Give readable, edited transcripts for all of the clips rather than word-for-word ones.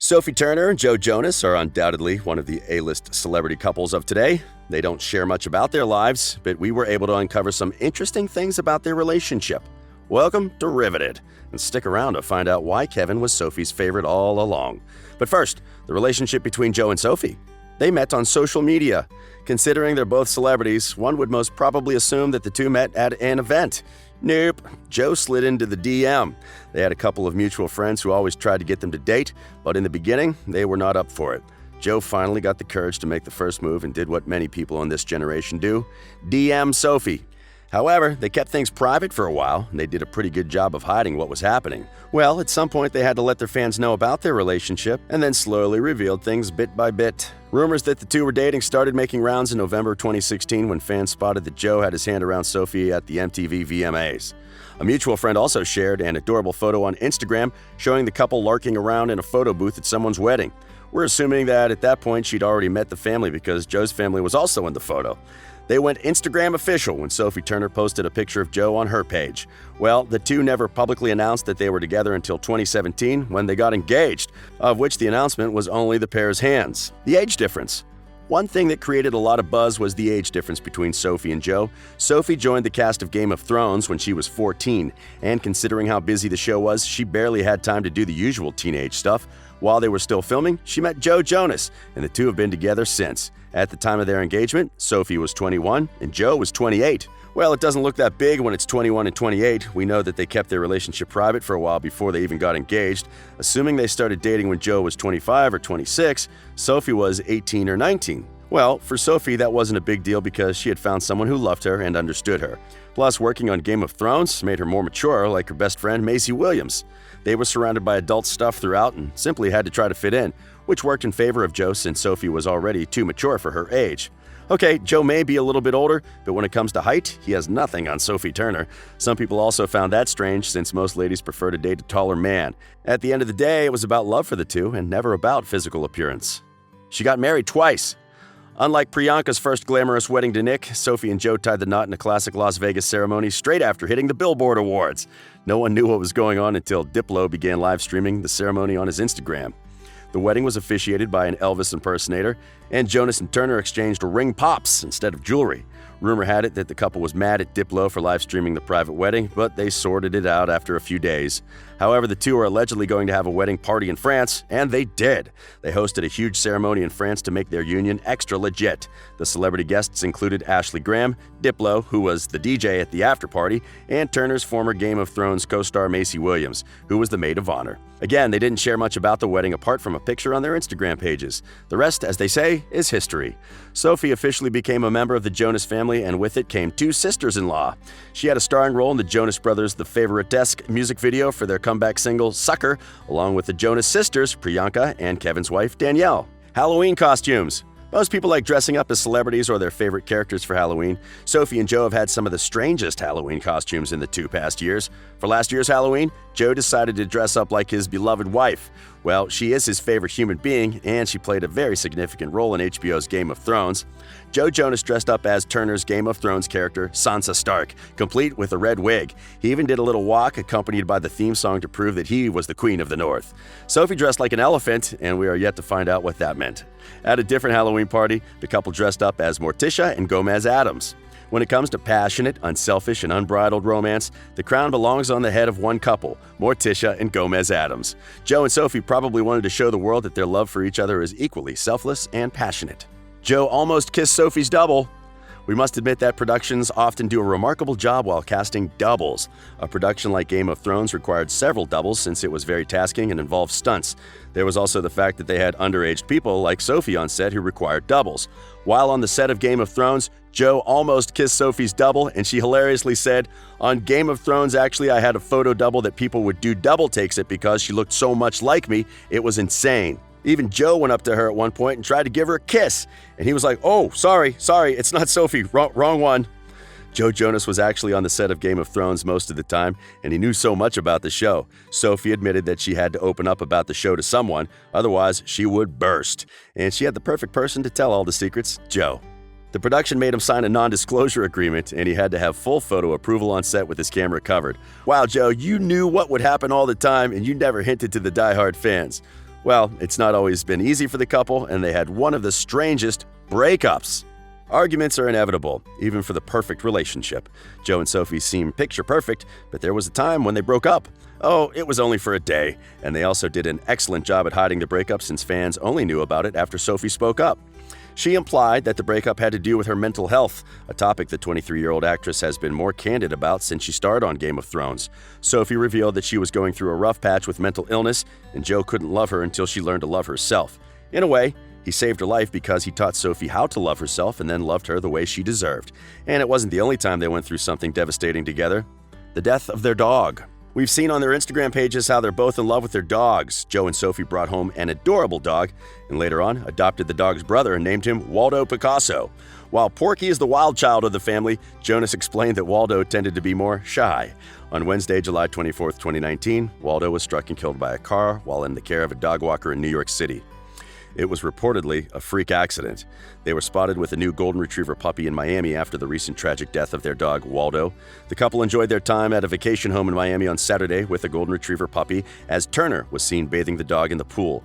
Sophie Turner and Joe Jonas are undoubtedly one of the A-list celebrity couples of today. They don't share much about their lives, but we were able to uncover some interesting things about their relationship. Welcome to Riveted, and stick around to find out why Kevin was Sophie's favorite all along. But first, the relationship between Joe and Sophie. They met on social media. Considering they're both celebrities, one would most probably assume that the two met at an event. Nope, Joe slid into the DM. They had a couple of mutual friends who always tried to get them to date, but in the beginning, they were not up for it. Joe finally got the courage to make the first move and did what many people in this generation do: DM Sophie. However, they kept things private for a while, and they did a pretty good job of hiding what was happening. Well, at some point they had to let their fans know about their relationship, and then slowly revealed things bit by bit. Rumors that the two were dating started making rounds in November 2016 when fans spotted that Joe had his hand around Sophie at the MTV VMAs. A mutual friend also shared an adorable photo on Instagram showing the couple larking around in a photo booth at someone's wedding. We're assuming that at that point she'd already met the family because Joe's family was also in the photo. They went Instagram official when Sophie Turner posted a picture of Joe on her page. Well, the two never publicly announced that they were together until 2017 when they got engaged, of which the announcement was only the pair's hands. The age difference. One thing that created a lot of buzz was the age difference between Sophie and Joe. Sophie joined the cast of Game of Thrones when she was 14, and considering how busy the show was, she barely had time to do the usual teenage stuff. While they were still filming, she met Joe Jonas, and the two have been together since. At the time of their engagement, Sophie was 21 and Joe was 28. Well, it doesn't look that big when it's 21 and 28. We know that they kept their relationship private for a while before they even got engaged. Assuming they started dating when Joe was 25 or 26, Sophie was 18 or 19. Well, for Sophie, that wasn't a big deal because she had found someone who loved her and understood her. Plus, working on Game of Thrones made her more mature, like her best friend Maisie Williams. They were surrounded by adult stuff throughout and simply had to try to fit in, which worked in favor of Joe since Sophie was already too mature for her age. Okay, Joe may be a little bit older, but when it comes to height, he has nothing on Sophie Turner. Some people also found that strange since most ladies prefer to date a taller man. At the end of the day, it was about love for the two and never about physical appearance. She got married twice. Unlike Priyanka's first glamorous wedding to Nick, Sophie and Joe tied the knot in a classic Las Vegas ceremony straight after hitting the Billboard Awards. No one knew what was going on until Diplo began live streaming the ceremony on his Instagram. The wedding was officiated by an Elvis impersonator, and Jonas and Turner exchanged ring pops instead of jewelry. Rumor had it that the couple was mad at Diplo for live streaming the private wedding, but they sorted it out after a few days. However, the two are allegedly going to have a wedding party in France, and they did. They hosted a huge ceremony in France to make their union extra legit. The celebrity guests included Ashley Graham, Diplo, who was the DJ at the after-party, and Turner's former Game of Thrones co-star Maisie Williams, who was the maid of honor. Again, they didn't share much about the wedding apart from a picture on their Instagram pages. The rest, as they say, is history. Sophie officially became a member of the Jonas family, and with it came two sisters-in-law. She had a starring role in the Jonas Brothers' The Favoritesque music video for their comeback single, Sucker, along with the Jonas sisters, Priyanka, and Kevin's wife, Danielle. Halloween costumes. Most people like dressing up as celebrities or their favorite characters for Halloween. Sophie and Joe have had some of the strangest Halloween costumes in the 2 past years. For last year's Halloween, Joe decided to dress up like his beloved wife. Well, she is his favorite human being, and she played a very significant role in HBO's Game of Thrones. Joe Jonas dressed up as Turner's Game of Thrones character, Sansa Stark, complete with a red wig. He even did a little walk accompanied by the theme song to prove that he was the Queen of the North. Sophie dressed like an elephant, and we are yet to find out what that meant. At a different Halloween party, the couple dressed up as Morticia and Gomez Addams. When it comes to passionate, unselfish, and unbridled romance, the crown belongs on the head of one couple, Morticia and Gomez Addams. Joe and Sophie probably wanted to show the world that their love for each other is equally selfless and passionate. Joe almost kissed Sophie's double. We must admit that productions often do a remarkable job while casting doubles. A production like Game of Thrones required several doubles since it was very tasking and involved stunts. There was also the fact that they had underage people like Sophie on set who required doubles. While on the set of Game of Thrones, Joe almost kissed Sophie's double, and she hilariously said, "On Game of Thrones, actually, I had a photo double that people would do double takes at because she looked so much like me. It was insane." Even Joe went up to her at one point and tried to give her a kiss, and he was like, "Oh, sorry, it's not Sophie, wrong one." Joe Jonas was actually on the set of Game of Thrones most of the time, and he knew so much about the show. Sophie admitted that she had to open up about the show to someone, otherwise she would burst. And she had the perfect person to tell all the secrets, Joe. The production made him sign a non-disclosure agreement, and he had to have full photo approval on set with his camera covered. Wow, Joe, you knew what would happen all the time, and you never hinted to the die-hard fans. Well, it's not always been easy for the couple, and they had one of the strangest breakups. Arguments are inevitable, even for the perfect relationship. Joe and Sophie seem picture perfect, but there was a time when they broke up. Oh, it was only for a day, and they also did an excellent job at hiding the breakup since fans only knew about it after Sophie spoke up. She implied that the breakup had to do with her mental health, a topic the 23-year-old actress has been more candid about since she starred on Game of Thrones. Sophie revealed that she was going through a rough patch with mental illness, and Joe couldn't love her until she learned to love herself. In a way, he saved her life because he taught Sophie how to love herself and then loved her the way she deserved. And it wasn't the only time they went through something devastating together: the death of their dog. We've seen on their Instagram pages how they're both in love with their dogs. Joe and Sophie brought home an adorable dog, and later on adopted the dog's brother and named him Waldo Picasso. While Porky is the wild child of the family, Jonas explained that Waldo tended to be more shy. On Wednesday, July 24, 2019, Waldo was struck and killed by a car while in the care of a dog walker in New York City. It was reportedly a freak accident. They were spotted with a new golden retriever puppy in Miami after the recent tragic death of their dog, Waldo. The couple enjoyed their time at a vacation home in Miami on Saturday with a golden retriever puppy, as Turner was seen bathing the dog in the pool.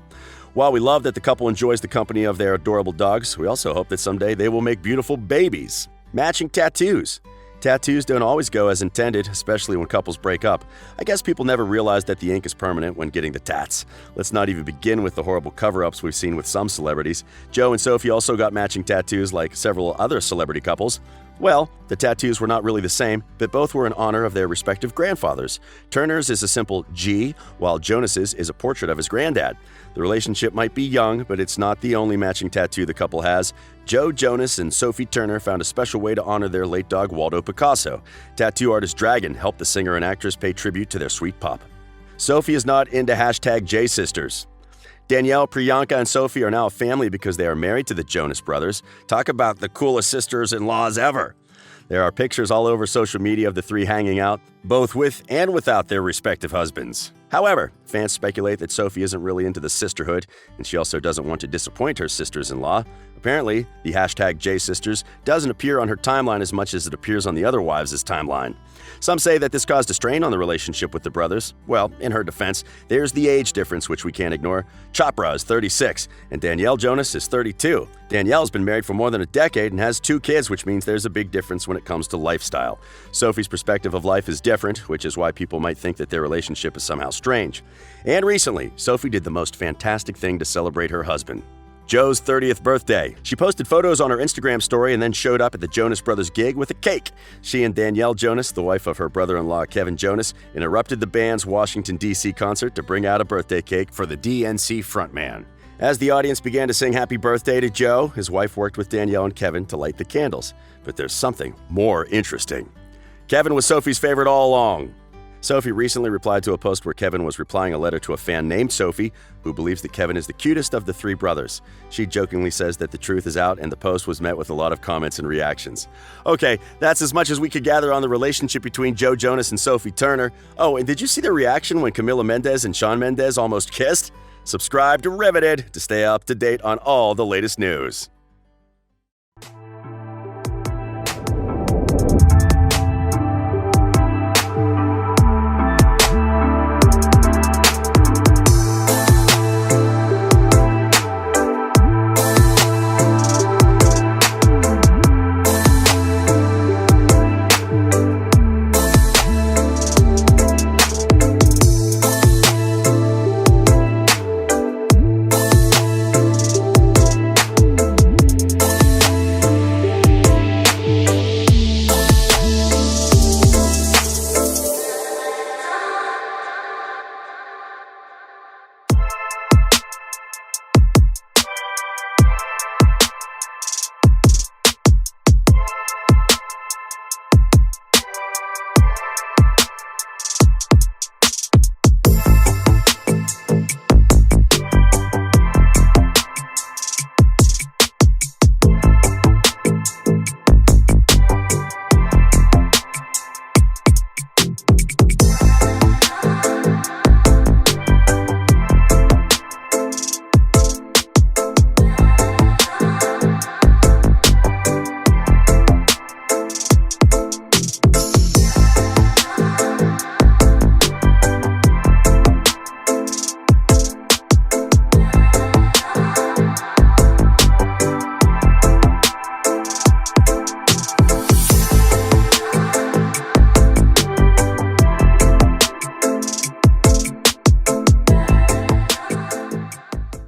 While we love that the couple enjoys the company of their adorable dogs, we also hope that someday they will make beautiful babies. Matching tattoos. Tattoos don't always go as intended, especially when couples break up. I guess people never realize that the ink is permanent when getting the tats. Let's not even begin with the horrible cover-ups we've seen with some celebrities. Joe and Sophie also got matching tattoos like several other celebrity couples. Well, the tattoos were not really the same, but both were in honor of their respective grandfathers. Turner's is a simple G, while Jonas's is a portrait of his granddad. The relationship might be young, but it's not the only matching tattoo the couple has. Joe Jonas and Sophie Turner found a special way to honor their late dog Waldo Picasso. Tattoo artist Dragon helped the singer and actress pay tribute to their sweet pup. Sophie is not into #JSisters. Danielle, Priyanka, and Sophie are now a family because they are married to the Jonas brothers. Talk about the coolest sisters-in-laws ever. There are pictures all over social media of the three hanging out, both with and without their respective husbands. However, fans speculate that Sophie isn't really into the sisterhood, and she also doesn't want to disappoint her sisters-in-law. Apparently, the #JSisters doesn't appear on her timeline as much as it appears on the other wives' timeline. Some say that this caused a strain on the relationship with the brothers. Well, in her defense, there's the age difference which we can't ignore. Chopra is 36, and Danielle Jonas is 32. Danielle's been married for more than a decade and has 2 kids, which means there's a big difference when it comes to lifestyle. Sophie's perspective of life is different, which is why people might think that their relationship is somehow strange. And recently, Sophie did the most fantastic thing to celebrate her husband: Joe's 30th birthday. She posted photos on her Instagram story and then showed up at the Jonas Brothers gig with a cake. She and Danielle Jonas, the wife of her brother-in-law Kevin Jonas, interrupted the band's Washington, D.C. concert to bring out a birthday cake for the DNC frontman. As the audience began to sing happy birthday to Joe, his wife worked with Danielle and Kevin to light the candles. But there's something more interesting. Kevin was Sophie's favorite all along. Sophie recently replied to a post where Kevin was replying a letter to a fan named Sophie, who believes that Kevin is the cutest of the 3 brothers. She jokingly says that the truth is out, and the post was met with a lot of comments and reactions. Okay, that's as much as we could gather on the relationship between Joe Jonas and Sophie Turner. Oh, and did you see the reaction when Camila Mendes and Shawn Mendes almost kissed? Subscribe to Riveted to stay up to date on all the latest news.